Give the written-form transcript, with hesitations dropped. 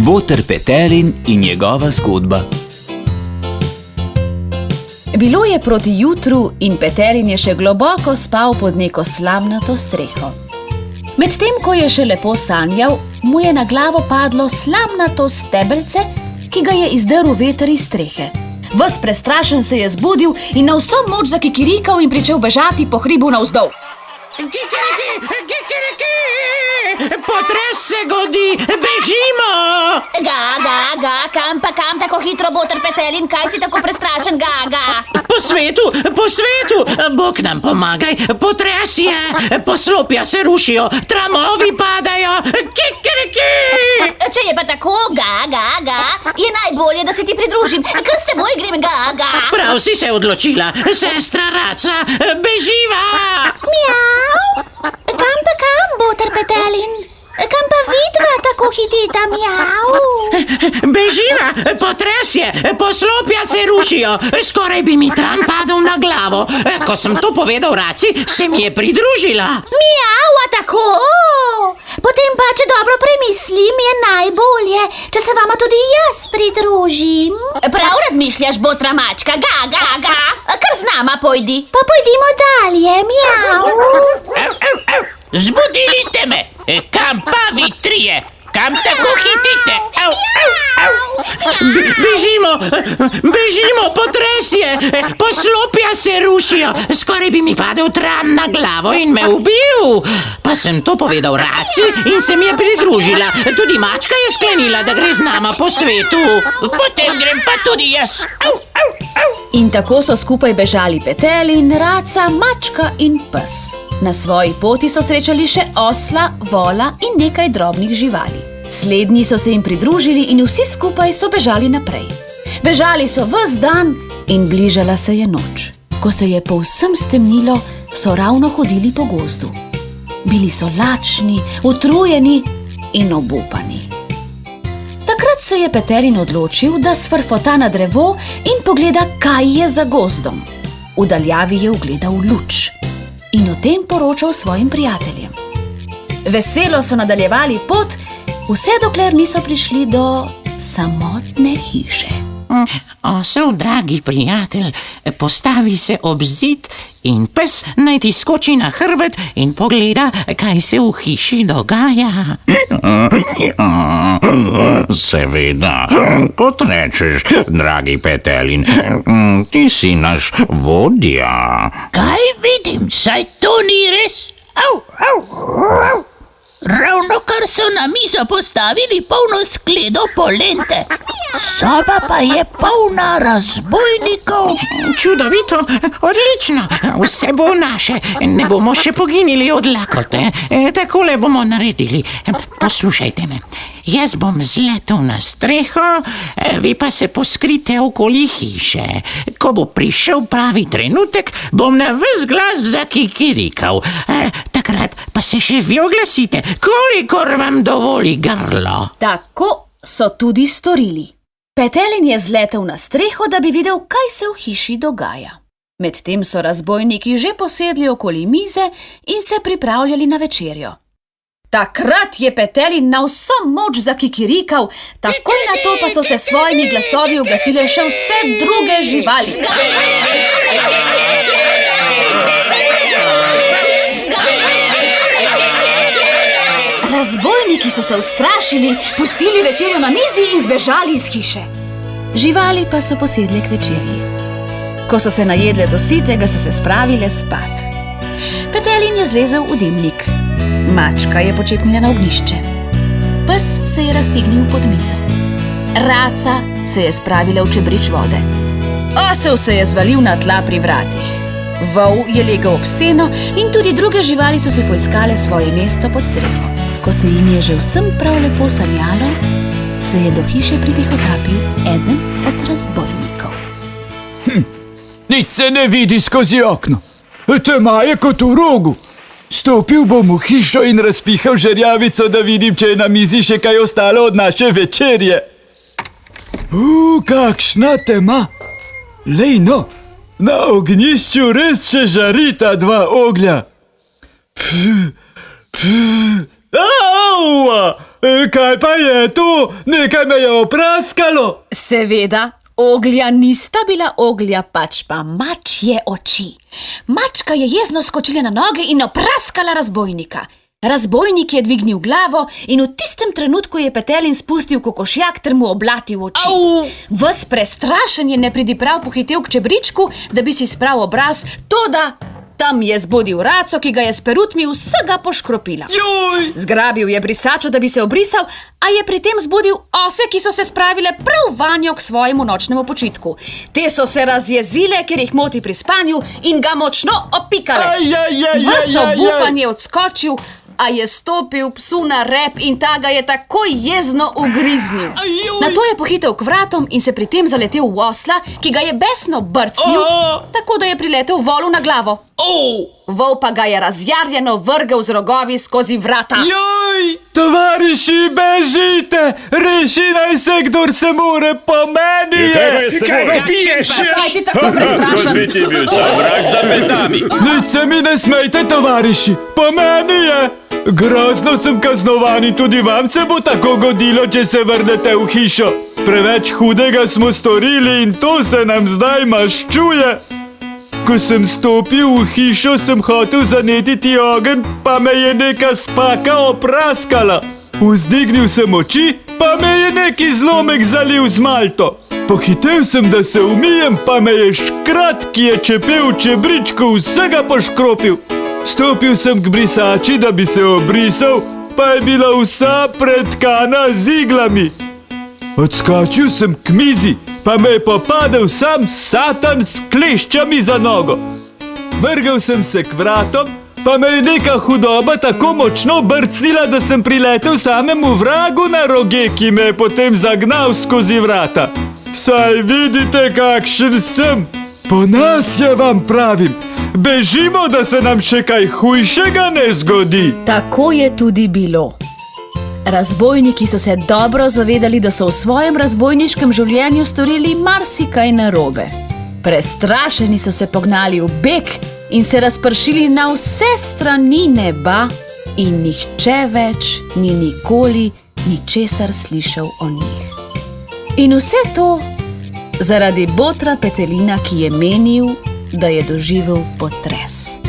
Boter Petelin in njegova zgodba. Bilo je proti jutru in Petelin je še globoko spal pod neko slamnato streho. Medtem, ko je še lepo sanjal, mu je na glavo padlo slamnato stebelce, ki ga je izdrl veter iz strehe. Ves prestrašen se je zbudil in na vso moč zakikirikal in pričel bežati po hribu navzdol. Kikiriki! Potres se godi! Bežimo! Kam tako hitro, Boter Petelin? Kaj si tako prestrašen, Po svetu! Bog nam pomagaj! Potres je! Poslopja se rušijo! Tramovi padajo! Kikiriki! Če je pa tako, je najbolje, da se ti pridružim. Kar s teboj grem, Prav si se odločila, sestra Raca! Beživa! Mjav! Kam, Boter Petelin? Kam pa vidva tako hitita, mjav? Beživa! Potres je! Poslopja se rušijo! Skoraj bi mi tram padel na glavo. Ko sem to povedal Raci, se mi je pridružila. Mjav, a tako? Potem pa, če dobro premislim, je najbolje, če se vama tudi jaz pridružim. Prav razmišljaš, botra mačka, Kar z nama pojdi. Pa pojdimo dalje, mjav. Zbudili ste me! Kam pa vi trije? Kam tako hitite? Bežimo, potres je! Poslopja se rušijo! Skoraj bi mi padel tram na glavo in me ubil! Pa sem to povedal Raci in se mi je pridružila. Tudi mačka je sklenila, da gre z nama po svetu. Potem grem pa tudi jaz. In tako so skupaj bežali Petelin, Raca, mačka in pes. Na svoji poti so srečali še osla, vola in nekaj drobnih živali. Slednji so se jim pridružili in vsi skupaj so bežali naprej. Bežali so ves dan in bližala se je noč. Ko se je povsem stemnilo, so ravno hodili po gozdu. Bili so lačni, utrujeni in obupani. Takrat se je Petelin odločil, da sfrfota na drevo in pogleda, kaj je za gozdom. V daljavi je ugledal luč in o tem poročal svojim prijateljem. Veselo so nadaljevali pot, vse dokler niso prišli do samotne hiše. Osel, dragi prijatelj, postavi se ob zid in pes naj ti skoči na hrbet in pogleda, kaj se v hiši dogaja. Seveda, kot rečeš, dragi Petelin, ti si naš vodja. Kaj vidim, saj to ni res? Ravno kar so na mizo postavili polno skledo polente. Soba pa je polna razbojnikov. Čudovito, odlično, vse bo naše. Ne bomo še poginili od lakote. Takole bomo naredili. Poslušajte me. Jaz bom zletel na streho, vi pa se poskrite okoli hiše. Ko bo prišel pravi trenutek, bom na ves glas zakikirikal. Takrat pa se še vi oglasite, kolikor vam dovoli grlo. Tako so tudi storili. Petelin je zletel na streho, da bi videl, kaj se v hiši dogaja. Medtem so razbojniki že posedli okoli mize in se pripravljali na večerjo. Takrat je Petelin na vso moč zakikirikal, takoj na to pa so se s svojimi glasovi oglasile še vse druge živali. Razbojniki so se ustrašili, pustili večerjo na mizi in zbežali iz hiše. Živali pa so posedle k večerji. Ko so se najedle do sitega, so se spravile spat. Petelin je zlezel v dimnik. Mačka je počepnila na ognjišče. Pes se je raztegnil pod mizo. Raca se je spravila v čebrič vode. Osel se je zvalil na tla pri vratih. Vol je legel ob steno in tudi druge živali so si poiskale svoje mesto pod streho. Ko se jim je že vsem prav lepo sanjalo, se je do hiše pritihotapil eden od razbojnikov. Nič se ne vidi skozi okno. Tema je kot v rogu. Stopil bom v hišo in razpihal žerjavico, da vidim, če je na mizi še kaj ostalo od naše večerje. Kakšna tema. Lej no, na ognjišču res še žarita dva oglja. Au! Kaj pa je to? Nekaj me je opraskalo. Seveda, oglja nista bila oglja, pač pa mačje oči. Mačka je jezno skočila na noge in opraskala razbojnika. Razbojnik je dvignil glavo in v tistem trenutku je Petelin spustil kokošjak ter mu oblatil oči. Ves prestrašen je nepridiprav pohitel k čebričku, da bi si spravil obraz, toda tam je zbudil raco, ki ga je s perutmi vsega poškropila. Zgrabil je brisačo, da bi se obrisal, a je pri tem zbudil ose, ki so se spravile prav vanjo k svojemu nočnemu počitku. Te so se razjezile, ker jih moti pri spanju in ga močno opikale. Ves obupan je odskočil, a je stopil psu na rep in ta ga je takoj jezno ugriznil. Nato je pohitel k vratom in se pri tem zaletel v osla, ki ga je besno brcnil, tako da je priletel volu na glavo. Vol pa ga je razjarjeno vrgel z rogovi skozi vrata. Tovariši, bežite! Reši naj se, kdor se more, po meni je! Kaj si tako prestrašen? Nič se mi ne smejte, tovariši, po meni je! Grozno sem kaznovan in tudi vam se bo tako godilo, če se vrnete v hišo. Preveč hudega smo storili in to se nam zdaj maščuje. Ko sem stopil v hišo, sem hotel zanetiti ogenj, pa me je neka spaka opraskala. Vzdignil sem oči, pa me je neki zlomek zalil z malto. Pohitel sem, da se umijem, pa me je škrat, ki je čepel v čebričku, vsega poškropil. Stopil sem k brisači, da bi se obrisal, pa je bila vsa pretkana z iglami. Odskočil sem k mizi, pa me je popadel sam Satan s kleščami za nogo. Vrgel sem se k vratom, pa me je neka hudoba tako močno brcnila, da sem priletel samemu vragu na roge, ki me je potem zagnal skozi vrata. Saj vidite, kakšen sem. Po nas je, vam pravim. Bežimo, da se nam še kaj hujšega ne zgodi. Tako je tudi bilo. Razbojniki so se dobro zavedali, da so v svojem razbojniškem življenju storili marsikaj narobe. Prestrašeni so se pognali v beg in se razpršili na vse strani neba in nihče več ni nikoli ničesar slišal o njih. In vse to zaradi botra Petelina, ki je menil, da je doživel potres.